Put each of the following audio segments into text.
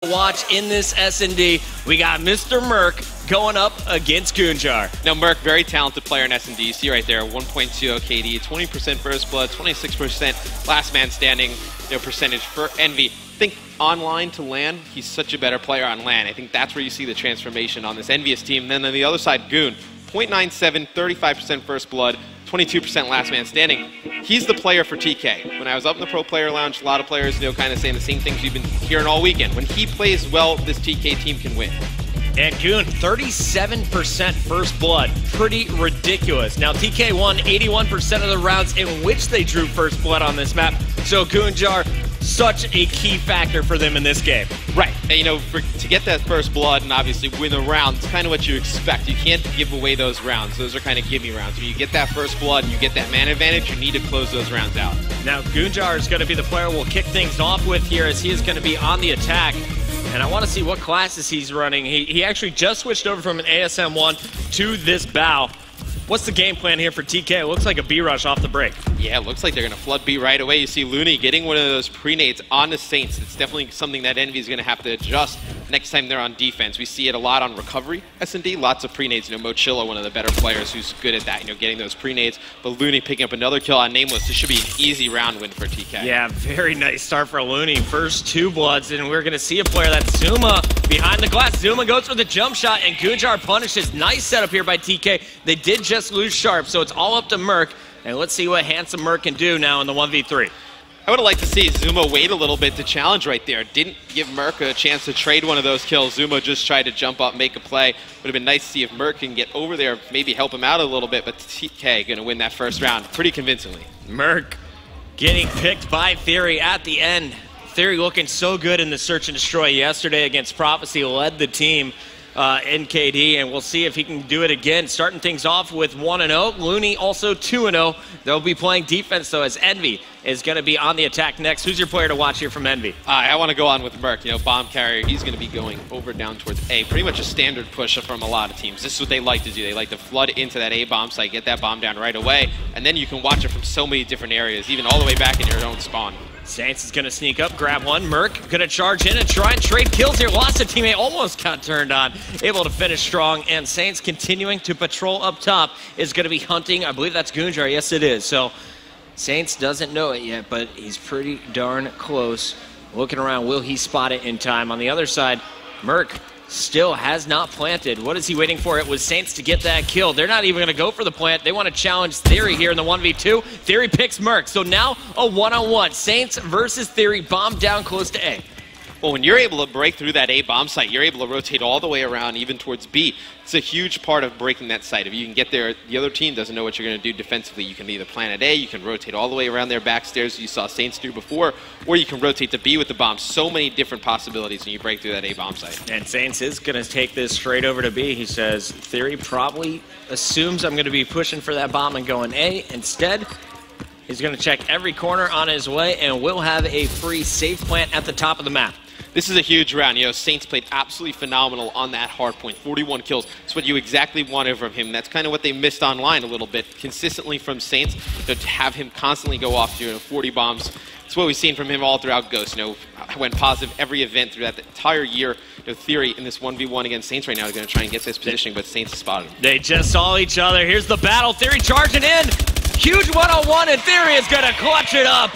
Watch in this S&D, we got Mr. Merc going up against Gunjar. Now Merc, very talented player in S&D. You see right there, 1.20 KD, 20% first blood, 26% last man standing percentage for Envy. I think online to LAN, he's such a better player on LAN. I think that's where you see the transformation on this Envious team. And then on the other side, Goon, 0.97, 35% first blood, 22% last man standing. He's the player for TK. When I was up in the Pro Player Lounge, a lot of players, kind of saying the same things you've been hearing all weekend. When he plays well, this TK team can win. And Goon, 37% first blood. Pretty ridiculous. Now, TK won 81% of the rounds in which they drew first blood on this map. So Gunjar, such a key factor for them in this game. Right. And, to get that first blood and obviously win a round, it's kind of what you expect. You can't give away those rounds. Those are kind of gimme rounds. When you get that first blood and you get that man advantage, you need to close those rounds out. Now, Gunjar is going to be the player we'll kick things off with here, as he is going to be on the attack. And I want to see what classes he's running. He actually just switched over from an ASM1 to this bow. What's the game plan here for TK? It looks like a B-rush off the break. Yeah, it looks like they're going to flood B right away. You see Looney getting one of those pre-nades on the Saints. It's definitely something that Envy is going to have to adjust next time they're on defense. We see it a lot on recovery S&D, lots of pre-nades. Mochilla, one of the better players who's good at that, getting those pre-nades. But Looney picking up another kill on Nameless. This should be an easy round win for TK. Yeah, very nice start for Looney. First two bloods, and we're going to see a player that's Zuma behind the glass. Zuma goes for the jump shot, and Gunjar punishes. Nice setup here by TK. They did just lose Sharp, so it's all up to Merc. And let's see what handsome Merc can do now in the 1v3. I would have liked to see Zuma wait a little bit to challenge right there. Didn't give Merc a chance to trade one of those kills. Zuma just tried to jump up, make a play. Would have been nice to see if Merc can get over there, maybe help him out a little bit, but TK going to win that first round pretty convincingly. Merc getting picked by Theory at the end. Theory looking so good in the Search and Destroy yesterday against Prophecy, led the team in KD, and we'll see if he can do it again. Starting things off with 1-0. Looney also 2-0. They'll be playing defense, though, as Envy is going to be on the attack next. Who's your player to watch here from Envy? I want to go on with Merc. Bomb carrier, he's going to be going over down towards A. Pretty much a standard push from a lot of teams. This is what they like to do. They like to flood into that A bomb site, get that bomb down right away, and then you can watch it from so many different areas, even all the way back in your own spawn. Saints is going to sneak up, grab one. Merc going to charge in and try and trade kills here. Lost a teammate, almost got turned on. Able to finish strong, and Saints continuing to patrol up top is going to be hunting. I believe that's Gunjar. Yes, it is. So Saints doesn't know it yet, but he's pretty darn close. Looking around, will he spot it in time? On the other side, Merc still has not planted. What is he waiting for? It was Saints to get that kill. They're not even going to go for the plant. They want to challenge Theory here in the 1v2. Theory picks Merc. So now a one-on-one. Saints versus Theory, bomb down close to A. Well, when you're able to break through that A bomb site, you're able to rotate all the way around, even towards B. It's a huge part of breaking that site. If you can get there, the other team doesn't know what you're going to do defensively. You can either plant at A, you can rotate all the way around their backstairs, you saw Saints do before, or you can rotate to B with the bomb. So many different possibilities when you break through that A bomb site. And Saints is going to take this straight over to B. He says, Theory probably assumes I'm going to be pushing for that bomb and going A. Instead, he's going to check every corner on his way, and we'll have a free safe plant at the top of the map. This is a huge round. Saints played absolutely phenomenal on that hard point. 41 kills. It's what you exactly wanted from him. That's kind of what they missed online a little bit. Consistently from Saints, to have him constantly go off 40 bombs. It's what we've seen from him all throughout Ghost. Went positive every event throughout the entire year. Theory in this 1v1 against Saints right now is going to try and get this positioning, but Saints spotted him. They just saw each other. Here's the battle. Theory charging in. Huge one-on-one, and Theory is going to clutch it up.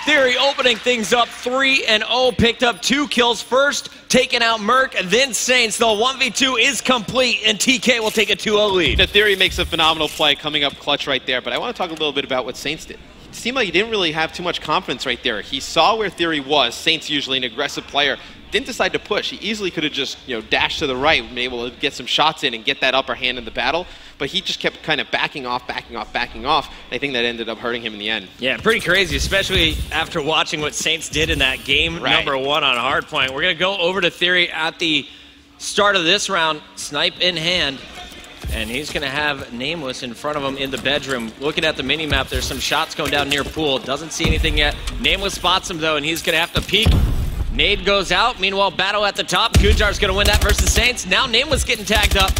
Theory opening things up 3-0, picked up 2 kills first, taking out Merc, then Saints. The 1v2 is complete, and TK will take a 2-0 lead. The Theory makes a phenomenal play coming up clutch right there, but I want to talk a little bit about what Saints did. It seemed like he didn't really have too much confidence right there. He saw where Theory was. Saints usually an aggressive player. Didn't decide to push. He easily could have just dashed to the right, been able to get some shots in and get that upper hand in the battle, but he just kept kind of backing off. I think that ended up hurting him in the end. Yeah, pretty crazy, especially after watching what Saints did in that game number 1 on Hardpoint. We're going to go over to Theory at the start of this round, snipe in hand, and he's going to have Nameless in front of him in the bedroom. Looking at the mini-map, there's some shots going down near pool. Doesn't see anything yet. Nameless spots him, though, and he's going to have to peek. Nade goes out. Meanwhile, battle at the top. Gunjar's going to win that versus Saints. Now Nameless getting tagged up.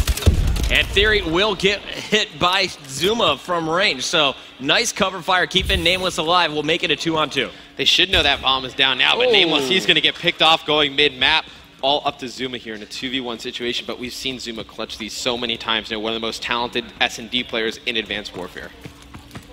And Theory will get hit by Zuma from range. So nice cover fire, keeping Nameless alive. We'll make it a 2-on-2. They should know that bomb is down now, but Nameless, he's going to get picked off going mid-map. All up to Zuma here in a 2v1 situation, but we've seen Zuma clutch these so many times. You know, one of the most talented S&D players in Advanced Warfare.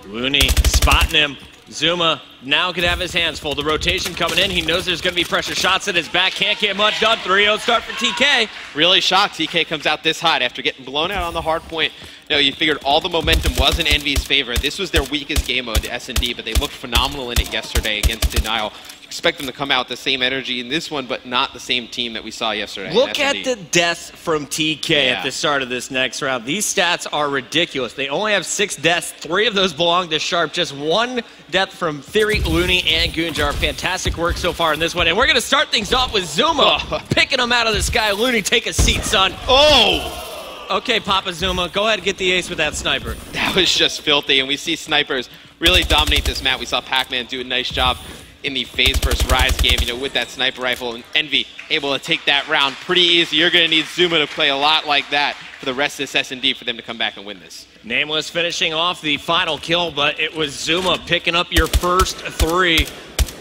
Looney spotting him. Zuma now could have his hands full. The rotation coming in. He knows there's going to be pressure shots at his back. Can't get much done. 3-0 start for TK. Really shocked TK comes out this hot after getting blown out on the hard point. You know, you figured all the momentum was in Envy's favor. This was their weakest game mode, S&D, but they looked phenomenal in it yesterday against Denial. Expect them to come out with the same energy in this one, but not the same team that we saw yesterday. Look at the deaths from TK at the start of this next round. These stats are ridiculous. They only have 6 deaths. 3 of those belong to Sharp. Just 1 death from Theory, Looney, and Goonjar. Fantastic work so far in this one. And we're going to start things off with Zuma picking him out of the sky. Looney, take a seat, son. Oh! Okay, Papa Zuma, go ahead and get the ace with that sniper. That was just filthy, and we see snipers really dominate this map. We saw Pac-Man do a nice job in the Phase vs. Rise game, you know, with that sniper rifle, and Envy able to take that round pretty easy. You're going to need Zuma to play a lot like that for the rest of this S&D for them to come back and win this. Nameless finishing off the final kill, but it was Zuma picking up your first 3.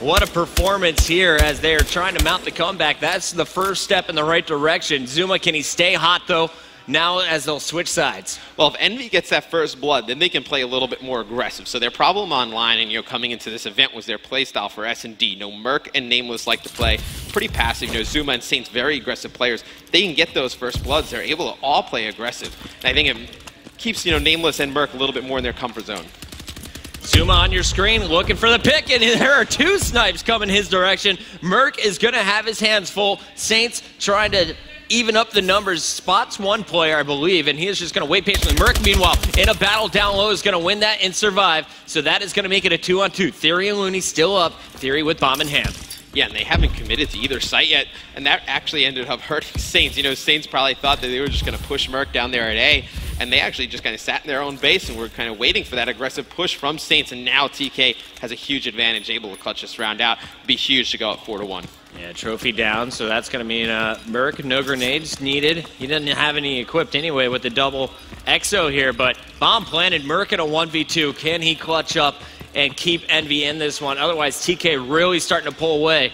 What a performance here as they are trying to mount the comeback. That's the first step in the right direction. Zuma, can he stay hot, though, now as they'll switch sides? Well, if Envy gets that first blood, then they can play a little bit more aggressive. So their problem online and, you know, coming into this event was their play style for S&D. You know, Merc and Nameless like to play pretty passive. You know, Zuma and Saints, very aggressive players. They can get those first bloods. They're able to all play aggressive. And I think it keeps, you know, Nameless and Merc a little bit more in their comfort zone. Zuma on your screen looking for the pick, and there are 2 snipes coming his direction. Merc is going to have his hands full. Saints trying to even up the numbers, spots 1 player, I believe, and he is just going to wait patiently. Merc, meanwhile, in a battle down low, is going to win that and survive, so that is going to make it a 2-on-2. Theory and Looney still up, Theory with bomb in hand. Yeah, and they haven't committed to either site yet, and that actually ended up hurting Saints. You know, Saints probably thought that they were just going to push Merc down there at A, and they actually just kind of sat in their own base and were kind of waiting for that aggressive push from Saints, and now TK has a huge advantage, able to clutch this round out. It'd be huge to go up 4-1. Yeah, trophy down, so that's going to mean Merc, no grenades needed. He doesn't have any equipped anyway with the double EXO here, but bomb planted, Merc in a 1v2. Can he clutch up and keep Envy in this one? Otherwise, TK really starting to pull away.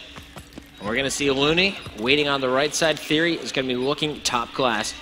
We're going to see Looney waiting on the right side. Theory is going to be looking top class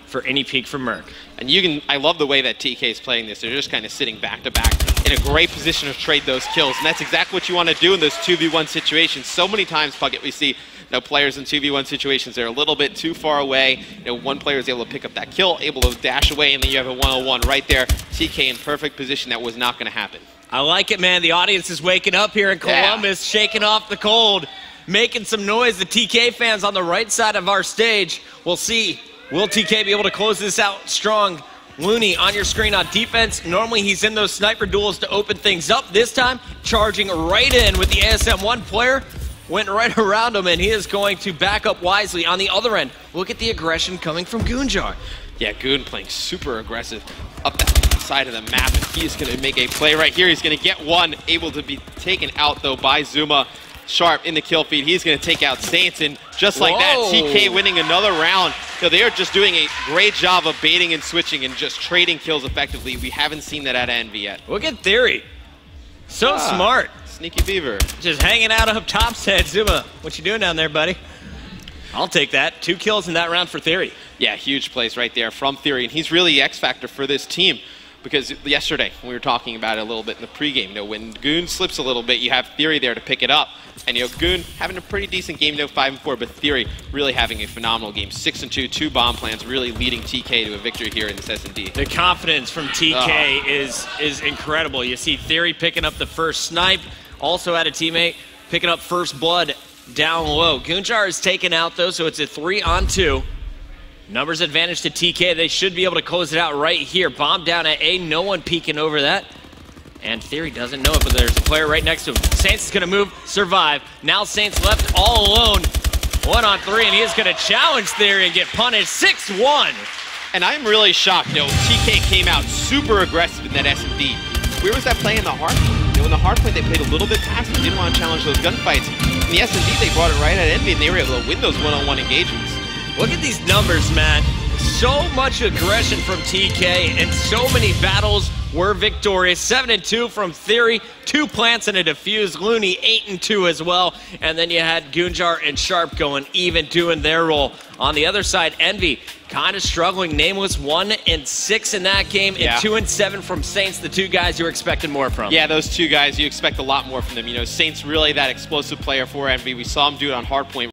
for any peek from Merc. And you can, I love the way that TK is playing this. They're just kind of sitting back to back in a great position to trade those kills. And that's exactly what you want to do in those 2v1 situations. So many times, Puckett, we see, you know, players in 2v1 situations, they're a little bit too far away. You know, one player is able to pick up that kill, able to dash away, and then you have a 1-on-1 right there. TK in perfect position. That was not going to happen. I like it, man. The audience is waking up here in Columbus, shaking off the cold, making some noise. The TK fans on the right side of our stage. We'll see. Will TK be able to close this out strong? Looney on your screen on defense. Normally he's in those sniper duels to open things up. This time, charging right in with the ASM1 player. Went right around him, and he is going to back up wisely on the other end. Look at the aggression coming from Goonjar. Yeah, Goon playing super aggressive up that side of the map, and he's going to make a play right here. He's going to get one, able to be taken out, though, by Zuma. Sharp in the kill feed. He's going to take out Saints, and just like that, TK winning another round. You know, they are just doing a great job of baiting and switching and just trading kills effectively. We haven't seen that out of Envy yet. Look at Theory. So smart. Sneaky Beaver. Just hanging out up top, said Zuma. What you doing down there, buddy? I'll take that. 2 kills in that round for Theory. Yeah, huge plays right there from Theory, and he's really the X factor for this team. Because yesterday, we were talking about it a little bit in the pregame, you know, when Goon slips a little bit, you have Theory there to pick it up. And, you know, Goon having a pretty decent game, you know, 5-4, but Theory really having a phenomenal game. 6-2, 2 bomb plans, really leading TK to a victory here in this S&D. The confidence from TK is incredible. You see Theory picking up the first snipe, also had a teammate picking up first blood down low. Goonjar is taken out, though, so it's a 3-on-2. Numbers advantage to TK. They should be able to close it out right here. Bomb down at A. No one peeking over that. And Theory doesn't know it, but there's a player right next to him. Saints is going to move, survive. Now Saints left all alone. 1-on-3, and he is going to challenge Theory and get punished. 6-1. And I'm really shocked. You know, TK came out super aggressive in that S&D. Where was that play in the hard point? You know, in the hard point, they played a little bit faster. Didn't want to challenge those gunfights. In the S&D, they brought it right at Envy, and they were able to win those 1-on-1 engagements. Look at these numbers, man. So much aggression from TK, and so many battles were victorious. 7-2 from Theory, 2 plants and a defuse. Looney 8-2 as well. And then you had Gunjar and Sharp going even, doing their role. On the other side, Envy kind of struggling. Nameless 1-6 in that game, and 2-7 from Saints, the 2 guys you were expecting more from. Yeah, those 2 guys, you expect a lot more from them. You know, Saints really that explosive player for Envy. We saw him do it on Hardpoint.